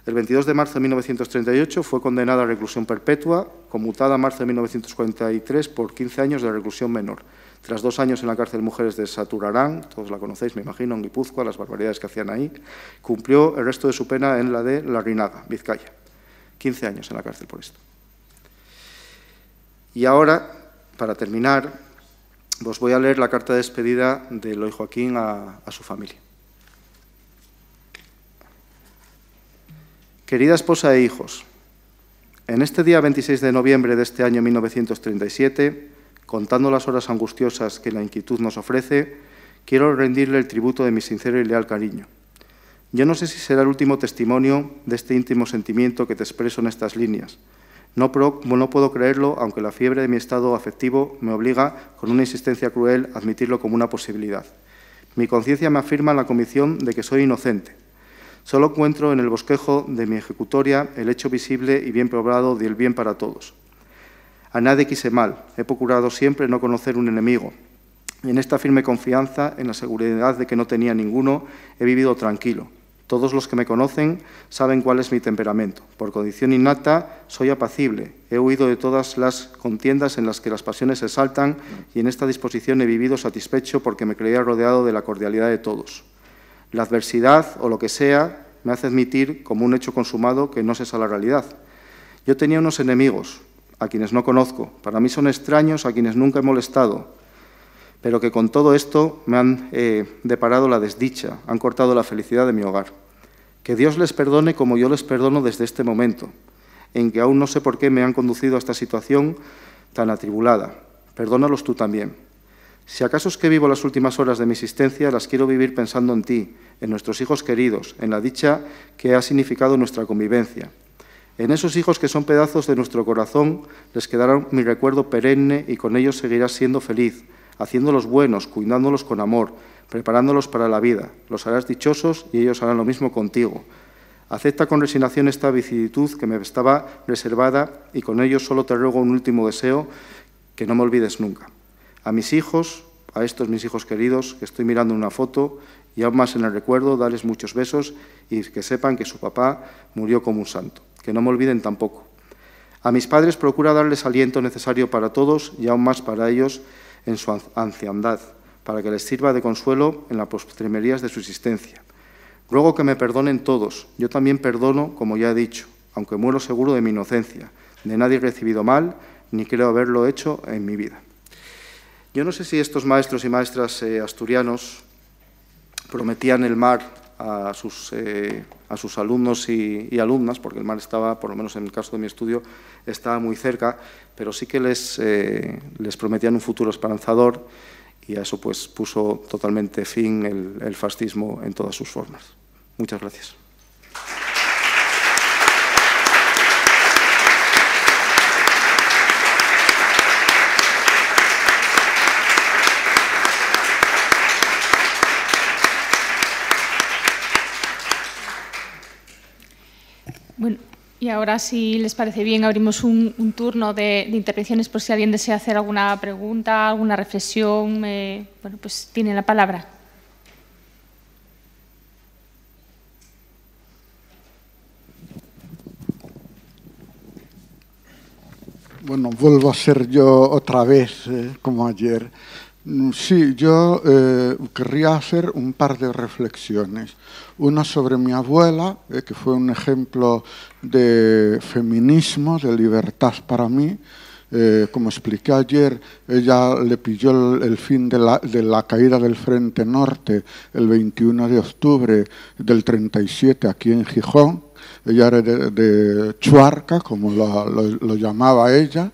El 22 de marzo de 1938 fue condenada a reclusión perpetua, conmutada en marzo de 1943 por 15 años de reclusión menor. Tras 2 años en la cárcel de mujeres de Saturarán, todos la conocéis, me imagino, en Guipúzcoa, las barbaridades que hacían ahí, cumplió el resto de su pena en la de Larrinaga, Vizcaya. 15 años en la cárcel por esto. Y ahora, para terminar, os voy a leer la carta de despedida de Eloy Joaquín a su familia. Querida esposa e hijos, en este día 26 de noviembre de este año 1937, contando las horas angustiosas que la inquietud nos ofrece, quiero rendirle el tributo de mi sincero y leal cariño. Yo no sé si será el último testimonio de este íntimo sentimiento que te expreso en estas líneas. No puedo creerlo, aunque la fiebre de mi estado afectivo me obliga, con una insistencia cruel, a admitirlo como una posibilidad. Mi conciencia me afirma la convicción de que soy inocente. Solo encuentro en el bosquejo de mi ejecutoria el hecho visible y bien probado del bien para todos. A nadie quise mal, he procurado siempre no conocer un enemigo. Y en esta firme confianza, en la seguridad de que no tenía ninguno, he vivido tranquilo. Todos los que me conocen saben cuál es mi temperamento. Por condición innata, soy apacible. He huido de todas las contiendas en las que las pasiones se saltan y en esta disposición he vivido satisfecho porque me creía rodeado de la cordialidad de todos. La adversidad, o lo que sea, me hace admitir como un hecho consumado que no es esa la realidad. Yo tenía unos enemigos, a quienes no conozco. Para mí son extraños, a quienes nunca he molestado, pero que con todo esto me han deparado la desdicha, han cortado la felicidad de mi hogar. Que Dios les perdone como yo les perdono desde este momento, en que aún no sé por qué me han conducido a esta situación tan atribulada. Perdónalos tú también. Si acaso es que vivo las últimas horas de mi existencia, las quiero vivir pensando en ti, en nuestros hijos queridos, en la dicha que ha significado nuestra convivencia. En esos hijos que son pedazos de nuestro corazón, les quedará mi recuerdo perenne y con ellos seguirás siendo feliz, haciéndolos buenos, cuidándolos con amor, preparándolos para la vida. Los harás dichosos y ellos harán lo mismo contigo. Acepta con resignación esta vicisitud que me estaba reservada y con ello solo te ruego un último deseo, que no me olvides nunca. A mis hijos, a estos mis hijos queridos, que estoy mirando una foto y aún más en el recuerdo, darles muchos besos y que sepan que su papá murió como un santo. Que no me olviden tampoco. A mis padres procura darles aliento necesario para todos y aún más para ellos en su anciandad, para que les sirva de consuelo en las postrimerías de su existencia. Ruego que me perdonen todos. Yo también perdono, como ya he dicho, aunque muero seguro de mi inocencia. De nadie he recibido mal, ni creo haberlo hecho en mi vida. Yo no sé si estos maestros y maestras asturianos prometían el mar a sus alumnos y alumnas, porque el mar estaba, por lo menos en el caso de mi estudio, estaba muy cerca, pero sí que les prometían un futuro esperanzador y a eso pues puso totalmente fin el fascismo en todas sus formas. Muchas gracias. Bueno, Y ahora, si les parece bien, abrimos un turno de intervenciones por si alguien desea hacer alguna pregunta, alguna reflexión. Bueno, pues tienen la palabra. Bueno, vuelvo a ser yo otra vez, como ayer. Sí, yo querría hacer un par de reflexiones. Una sobre mi abuela, que fue un ejemplo de feminismo, de libertad para mí. Como expliqué ayer, ella le pilló el fin de la caída del Frente Norte el 21 de octubre del 37 aquí en Gijón. Ella era de Chuarca, como lo llamaba ella.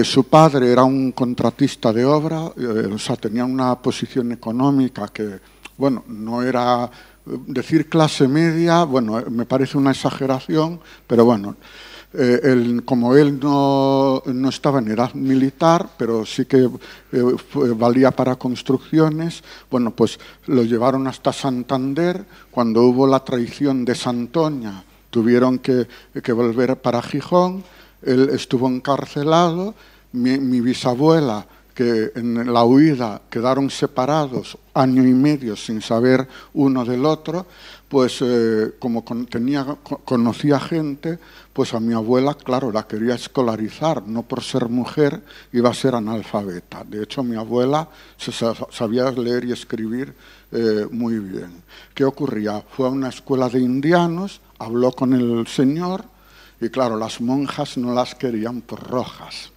Su padre era un contratista de obra, o sea, tenía una posición económica que, bueno, no era decir clase media, bueno, me parece una exageración, pero bueno, como él no estaba en edad militar, pero sí que valía para construcciones, bueno, pues lo llevaron hasta Santander. Cuando hubo la traición de Santoña, tuvieron que volver para Gijón. Él estuvo encarcelado. Mi bisabuela, que en la huida quedaron separados año y medio sin saber uno del otro, pues como conocía gente, pues a mi abuela, claro, la quería escolarizar, no por ser mujer iba a ser analfabeta. De hecho, mi abuela sabía leer y escribir muy bien. ¿Qué ocurría? Fue a una escuela de indianos, habló con el señor y, claro, las monjas no las querían por rojas.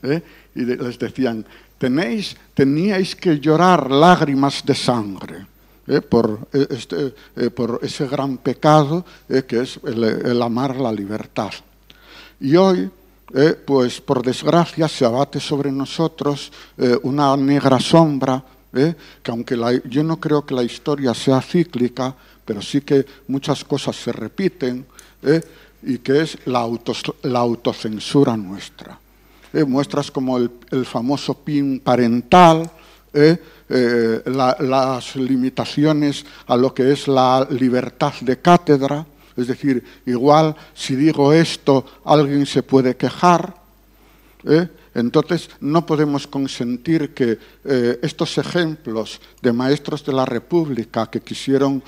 Y les decían, teníais que llorar lágrimas de sangre por ese gran pecado que es el amar la libertad. Y hoy, pues por desgracia, se abate sobre nosotros una negra sombra, que aunque yo no creo que la historia sea cíclica, pero sí que muchas cosas se repiten, y que es la autocensura nuestra. Muestras como el famoso PIN parental, las limitaciones a lo que es la libertad de cátedra, es decir, igual si digo esto alguien se puede quejar. Entonces no podemos consentir que estos ejemplos de maestros de la República que quisieron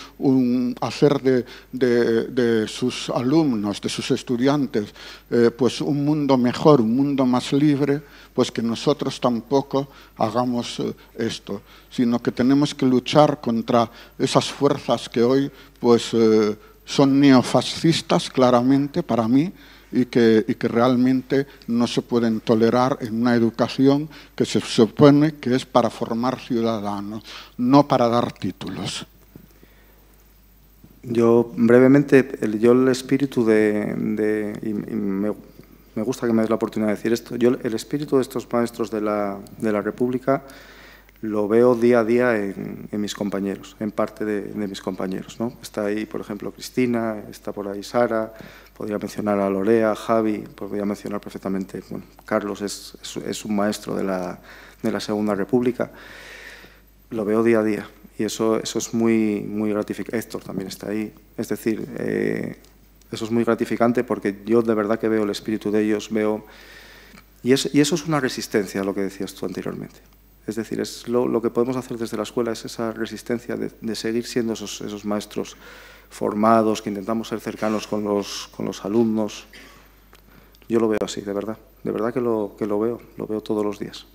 hacer de sus alumnos, de sus estudiantes, pues un mundo mejor, un mundo más libre, pues que nosotros tampoco hagamos esto, sino que tenemos que luchar contra esas fuerzas que hoy pues son neofascistas claramente para mí, y que realmente no se pueden tolerar en una educación que se supone que es para formar ciudadanos, no para dar títulos. Yo, brevemente, el espíritu y me gusta que me des la oportunidad de decir esto, el espíritu de estos maestros de la República lo veo día a día en mis compañeros, en parte de mis compañeros, ¿no? Está ahí, por ejemplo, Cristina, está por ahí Sara, podría mencionar a Lorea, Javi, podría mencionar perfectamente, bueno, Carlos es un maestro de la Segunda República. Lo veo día a día y eso es muy gratificante. Héctor también está ahí. Es decir, eso es muy gratificante porque yo de verdad que veo el espíritu de ellos, y eso es una resistencia a lo que decías tú anteriormente. Es decir, es lo que podemos hacer desde la escuela es esa resistencia de seguir siendo esos maestros formados, que intentamos ser cercanos con los alumnos. Yo lo veo así, de verdad que lo veo todos los días.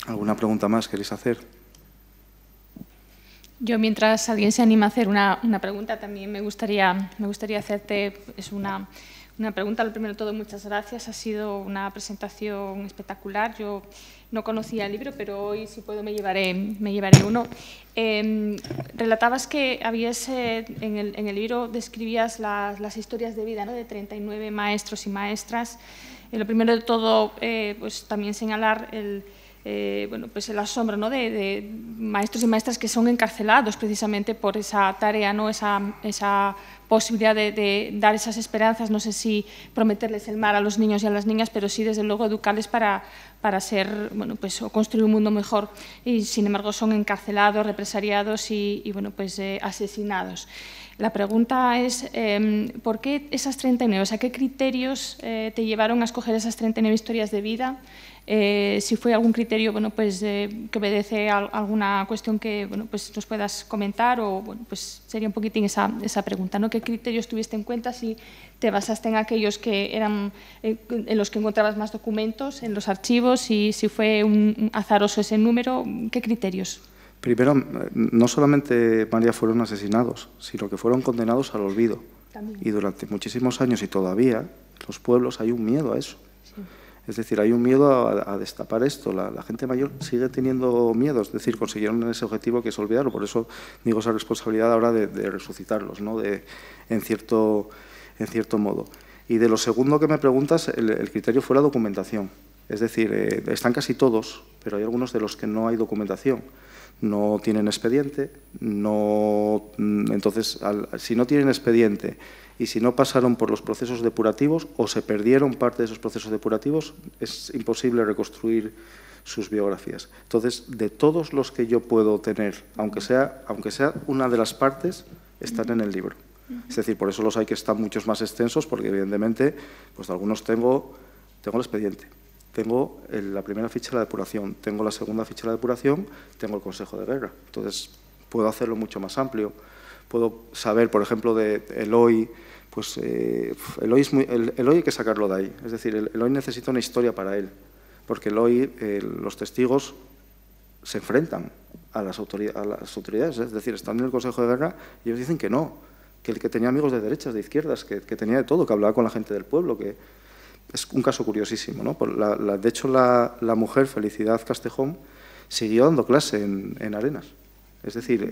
¿Alguna pregunta más queréis hacer? Yo, mientras alguien se anima a hacer una pregunta, también me gustaría hacerte una pregunta. Lo primero de todo, muchas gracias. Ha sido una presentación espectacular. Yo no conocía el libro, pero hoy, si puedo, me llevaré uno. Relatabas que habías, en el libro describías las historias de vida, ¿no?, de 39 maestros y maestras. Lo primero de todo, pues también señalar bueno, pues el asombro, ¿no?, de maestros y maestras que son encarcelados precisamente por esa tarea, ¿no?, esa posibilidad de dar esas esperanzas, no sé si prometerles el mar a los niños y a las niñas, pero sí, desde luego, educarles para ser, bueno, pues, o construir un mundo mejor, y sin embargo son encarcelados, represaliados y bueno, pues, asesinados. La pregunta es, ¿por qué esas 39? O sea, ¿qué criterios te llevaron a escoger esas 39 historias de vida? Si fue algún criterio, bueno, pues, que obedece a alguna cuestión que, bueno, pues, nos puedas comentar, o bueno, pues, sería un poquitín esa pregunta, ¿no? ¿Qué criterios tuviste en cuenta? Si te basaste en aquellos que eran en los que encontrabas más documentos, en los archivos, y si fue un azaroso ese número, ¿qué criterios? Primero, no solamente, María, fueron asesinados, sino que fueron condenados al olvido. También. Y durante muchísimos años, y todavía, en los pueblos hay un miedo a eso. Sí. Es decir, hay un miedo a destapar esto. La gente mayor sigue teniendo miedo, es decir, consiguieron ese objetivo que es olvidarlo. Por eso digo esa responsabilidad ahora de resucitarlos, ¿no?, en cierto modo. Y de lo segundo que me preguntas, el criterio fue la documentación. Es decir, están casi todos, pero hay algunos de los que no hay documentación. No tienen expediente, entonces, si no tienen expediente y si no pasaron por los procesos depurativos o se perdieron parte de esos procesos depurativos, es imposible reconstruir sus biografías. Entonces, de todos los que yo puedo tener, aunque sea una de las partes, están en el libro. Es decir, por eso los hay que están muchos más extensos, porque evidentemente, pues de algunos tengo el expediente. Tengo la primera ficha de la depuración, tengo la segunda ficha de la depuración, tengo el Consejo de Guerra. Entonces, puedo hacerlo mucho más amplio. Puedo saber, por ejemplo, de Eloy, pues Eloy hay que sacarlo de ahí. Es decir, Eloy necesita una historia para él, porque Eloy, los testigos se enfrentan a las autoridades, es decir, están en el Consejo de Guerra y ellos dicen que no, que tenía amigos de derechas, de izquierdas, que tenía de todo, que hablaba con la gente del pueblo, que es un caso curiosísimo, ¿no? De hecho, la mujer, Felicidad Castejón, siguió dando clase en Arenas. Es decir,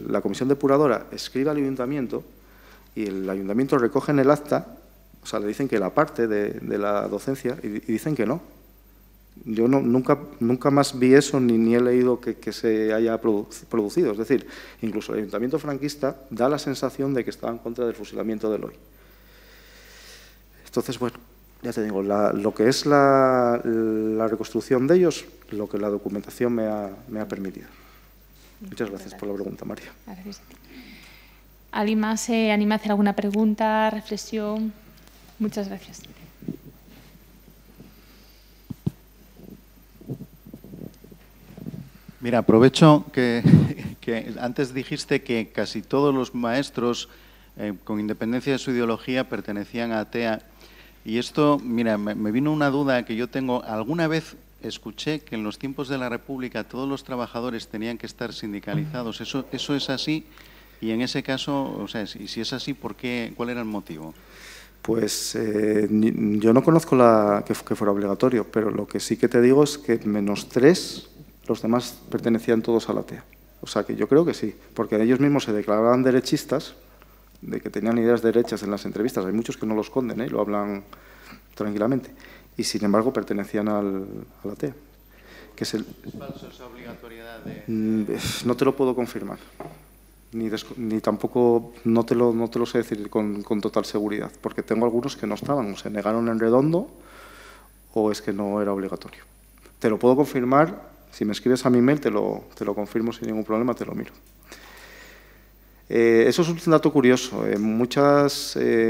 la comisión depuradora escribe al ayuntamiento y el ayuntamiento recoge en el acta, o sea, le dicen que la parte de la docencia y dicen que no. Yo nunca más vi eso ni he leído que se haya producido. Es decir, incluso el ayuntamiento franquista da la sensación de que estaba en contra del fusilamiento de Eloy. Entonces, bueno, ya te digo, lo que es la reconstrucción de ellos, lo que la documentación me ha permitido. Muchas gracias por la pregunta, María. Gracias a ti. ¿Alguien más se anima a hacer alguna pregunta, reflexión? Muchas gracias. Mira, aprovecho que antes dijiste que casi todos los maestros, con independencia de su ideología, pertenecían a ATEA. Y esto, mira, me vino una duda que yo tengo. Alguna vez escuché que en los tiempos de la República todos los trabajadores tenían que estar sindicalizados. ¿Eso es así? Y en ese caso, o sea, si es así, ¿cuál era el motivo? Pues yo no conozco que fuera obligatorio, pero lo que sí que te digo es que -3, los demás pertenecían todos a la ATEA. O sea, que yo creo que sí, porque ellos mismos se declaraban derechistas, de que tenían ideas derechas en las entrevistas. Hay muchos que no lo esconden, lo hablan tranquilamente. Y, sin embargo, pertenecían a la ATEA. Que ¿Es falso esa obligatoriedad de...? No te lo puedo confirmar. Ni tampoco, no te lo sé decir con total seguridad, porque tengo algunos que no estaban, o se negaron en redondo, o es que no era obligatorio. Te lo puedo confirmar, si me escribes a mi email te lo confirmo sin ningún problema, te lo miro. Eso es un dato curioso.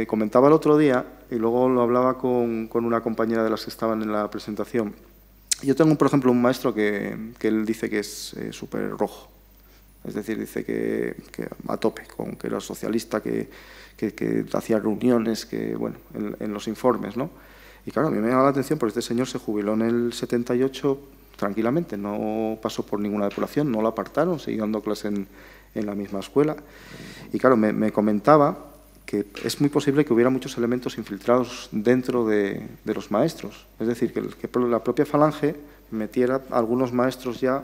Comentaba el otro día, y luego lo hablaba con una compañera de las que estaban en la presentación. Yo tengo, por ejemplo, un maestro que él dice que es súper rojo. Es decir, dice que a tope, que era socialista, que hacía reuniones, bueno, en los informes, ¿no? Y claro, a mí me llama la atención porque este señor se jubiló en el 78 tranquilamente, no pasó por ninguna depuración, no lo apartaron, siguió dando clase en la misma escuela. Y claro, me comentaba que es muy posible que hubiera muchos elementos infiltrados dentro de los maestros. Es decir, que la propia Falange metiera a algunos maestros ya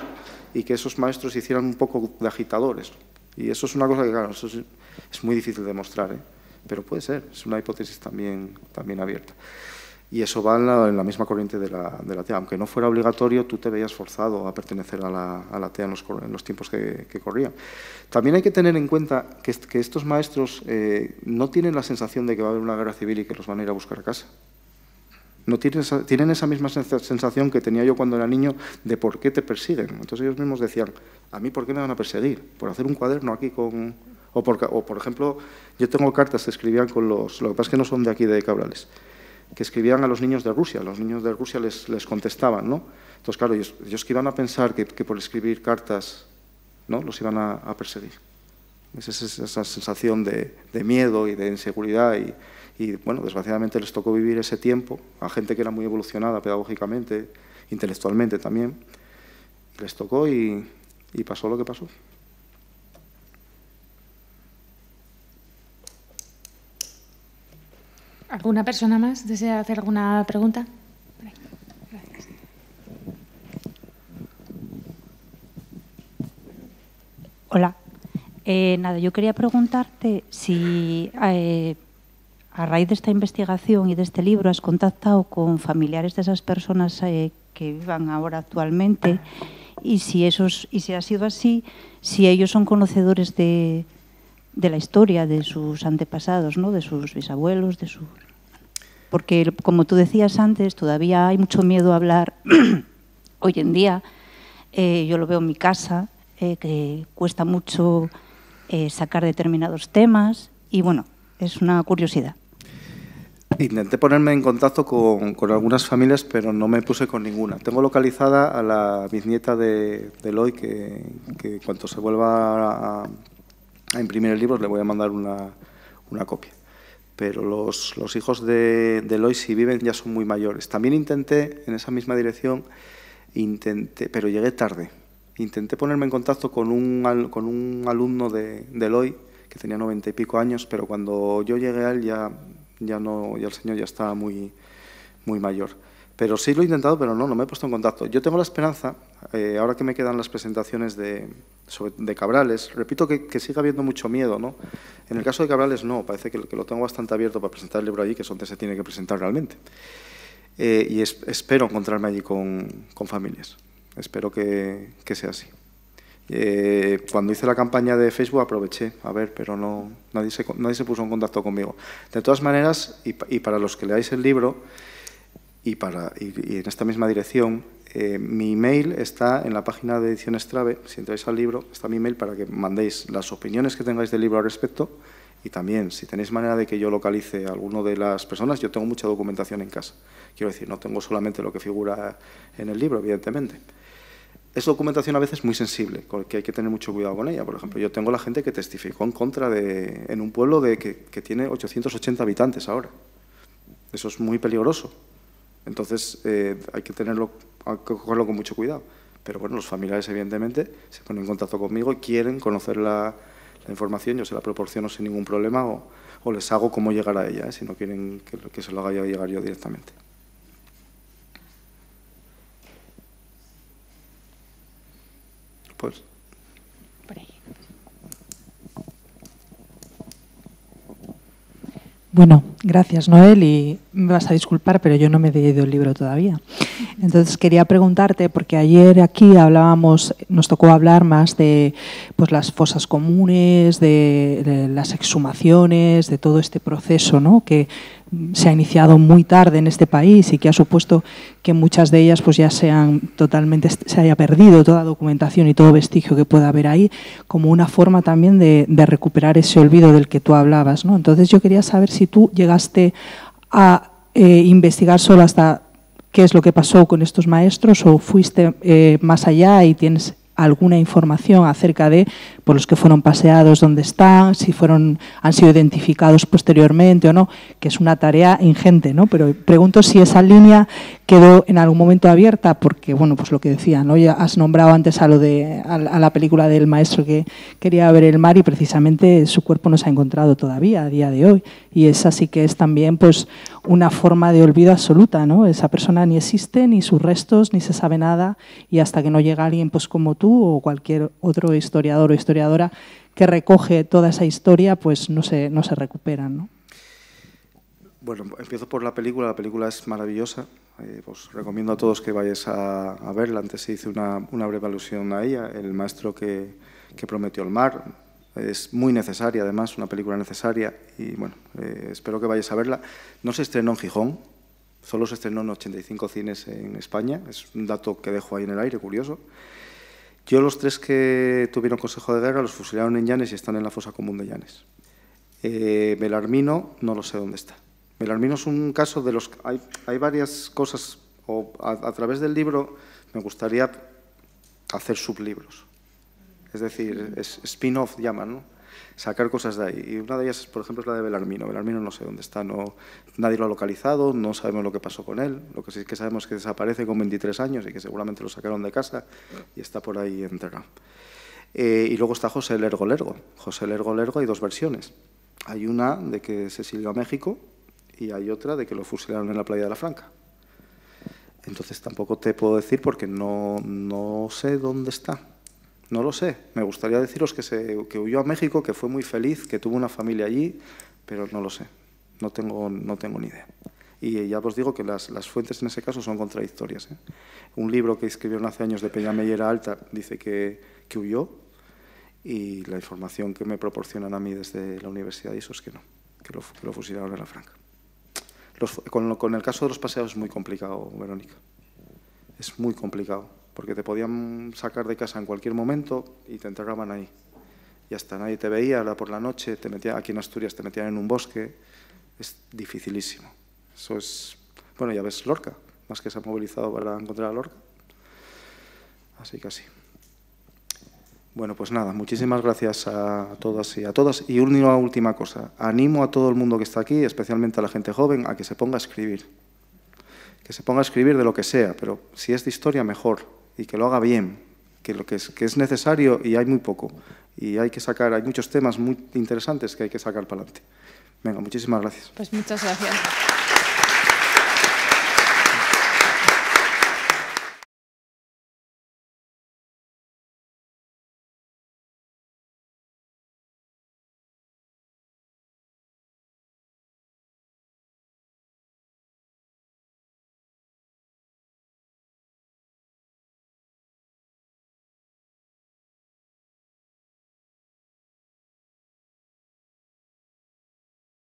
y que esos maestros hicieran un poco de agitadores. Y eso es una cosa que, claro, eso es muy difícil de demostrar, pero puede ser, es una hipótesis también abierta. Y eso va en la misma corriente de la TEA. Aunque no fuera obligatorio, tú te veías forzado a pertenecer a la TEA en los tiempos que corrían. También hay que tener en cuenta que estos maestros no tienen la sensación de que va a haber una guerra civil y que los van a ir a buscar a casa. No tienen esa misma sensación que tenía yo cuando era niño de por qué te persiguen. Entonces ellos mismos decían, ¿a mí por qué me van a perseguir? ¿Por hacer un cuaderno aquí con...? O por ejemplo, yo tengo cartas que escribían con los... Lo que pasa es que no son de aquí, de Cabrales, que escribían a los niños de Rusia. Los niños de Rusia les contestaban, ¿no? Entonces, claro, ellos que iban a pensar que por escribir cartas, ¿no?, los iban a perseguir. Es esa sensación de miedo y de inseguridad y, bueno, desgraciadamente les tocó vivir ese tiempo a gente que era muy evolucionada pedagógicamente, intelectualmente también. Les tocó y pasó lo que pasó. ¿Alguna persona más desea hacer alguna pregunta? Gracias. Hola. Nada, yo quería preguntarte si a raíz de esta investigación y de este libro has contactado con familiares de esas personas que vivan ahora actualmente y si ha sido así, si ellos son conocedores de la historia de sus antepasados, ¿no?, de sus bisabuelos, porque, como tú decías antes, todavía hay mucho miedo a hablar hoy en día. Yo lo veo en mi casa, que cuesta mucho sacar determinados temas y, bueno, es una curiosidad. Intenté ponerme en contacto con algunas familias, pero no me puse con ninguna. Tengo localizada a la bisnieta de Eloy, que cuando se vuelva a imprimir el libro le voy a mandar una copia. Pero los hijos de Eloy, si viven, ya son muy mayores. También intenté, en esa misma dirección, pero llegué tarde. Intenté ponerme en contacto con un alumno de Eloy, que tenía 90 y pico años, pero cuando yo llegué a él ya el señor ya estaba muy mayor. Pero sí lo he intentado, pero no me he puesto en contacto. Yo tengo la esperanza, ahora que me quedan las presentaciones de Cabrales, repito que sigue habiendo mucho miedo, ¿no? En el caso de Cabrales no, parece que lo tengo bastante abierto para presentar el libro allí, que es donde se tiene que presentar realmente. Y espero encontrarme allí con familias. Espero que sea así. Cuando hice la campaña de Facebook aproveché, a ver, pero nadie se puso en contacto conmigo. De todas maneras, y para los que leáis el libro, y en esta misma dirección, mi email está en la página de Ediciones Trave. Si entráis al libro, está mi email para que mandéis las opiniones que tengáis del libro al respecto y también, si tenéis manera de que yo localice a alguno de las personas, yo tengo mucha documentación en casa. Quiero decir, no tengo solamente lo que figura en el libro, evidentemente. Es documentación a veces muy sensible, que hay que tener mucho cuidado con ella. Por ejemplo, yo tengo la gente que testificó en contra en un pueblo que tiene 880 habitantes ahora. Eso es muy peligroso. Entonces, hay que cogerlo con mucho cuidado. Pero bueno, los familiares, evidentemente, se ponen en contacto conmigo y quieren conocer la información. Yo se la proporciono sin ningún problema o les hago cómo llegar a ella, si no quieren que se lo haga llegar yo directamente. Pues... Bueno, gracias, Noel, y me vas a disculpar, pero yo no me he leído el libro todavía. Entonces quería preguntarte, porque ayer aquí nos tocó hablar más de pues, las fosas comunes, de las exhumaciones, de todo este proceso, ¿no?, que se ha iniciado muy tarde en este país y que ha supuesto que muchas de ellas pues ya se haya perdido toda documentación y todo vestigio que pueda haber ahí, como una forma también de recuperar ese olvido del que tú hablabas, ¿no? Entonces yo quería saber si tú llegaste a investigar solo hasta qué es lo que pasó con estos maestros o fuiste más allá y tienes alguna información acerca de por los que fueron paseados, dónde están, si han sido identificados posteriormente o no, que es una tarea ingente, ¿no? Pero pregunto si esa línea quedó en algún momento abierta, porque, bueno, pues lo que decía, ¿no? Ya has nombrado antes a la película del maestro que quería ver el mar y precisamente su cuerpo no se ha encontrado todavía a día de hoy. Y esa sí que es también pues una forma de olvido absoluta, ¿no? Esa persona ni existe, ni sus restos, ni se sabe nada, y hasta que no llega alguien pues como tú o cualquier otro historiador o historiadora que recoge toda esa historia, pues no se recuperan, ¿no? Bueno, empiezo por la película. La película es maravillosa. Os recomiendo a todos que vayáis a verla. Antes se hizo una breve alusión a ella, El maestro que prometió el mar. Es muy necesaria, además, una película necesaria. Y bueno, espero que vayáis a verla. No se estrenó en Gijón, solo se estrenó en 85 cines en España. Es un dato que dejo ahí en el aire, curioso. Yo, los 3 que tuvieron consejo de guerra los fusilaron en Llanes y están en la fosa común de Llanes. Belarmino, no lo sé dónde está. Belarmino es un caso de los... Hay varias cosas, o a través del libro me gustaría hacer sublibros. Es decir, spin-off llaman, ¿no? Sacar cosas de ahí. Y una de ellas, por ejemplo, es la de Belarmino. Belarmino no sé dónde está, nadie lo ha localizado, no sabemos lo que pasó con él. Lo que sí es que sabemos es que desaparece con 23 años y que seguramente lo sacaron de casa y está por ahí enterrado. Y luego está José Lergo Lergo. José Lergo Lergo hay 2 versiones. Hay una de que se exilió a México y hay otra de que lo fusilaron en la playa de la Franca. Entonces tampoco te puedo decir porque no sé dónde está. No lo sé. Me gustaría deciros que huyó a México, que fue muy feliz, que tuvo una familia allí, pero no lo sé. No tengo ni idea. Y ya os digo que las fuentes en ese caso son contradictorias. Un libro que escribieron hace años de Peñamellera Alta dice que huyó, y la información que me proporcionan a mí desde la universidad y eso es que no, que lo fusilaron en la Franca. Con el caso de los paseados es muy complicado, Verónica. Es muy complicado, porque te podían sacar de casa en cualquier momento y te enterraban ahí. Y hasta nadie te veía, era por la noche, aquí en Asturias te metían en un bosque. Es dificilísimo. Eso es... Bueno, ya ves Lorca, más que se ha movilizado para encontrar a Lorca. Así que así. Bueno, pues nada, muchísimas gracias a todas y a todas. Y una última cosa, animo a todo el mundo que está aquí, especialmente a la gente joven, a que se ponga a escribir. Que se ponga a escribir de lo que sea, pero si es de historia, mejor. Y que lo haga bien, que es necesario y hay muy poco. Y hay hay muchos temas muy interesantes que hay que sacar para adelante. Venga, muchísimas gracias. Pues muchas gracias.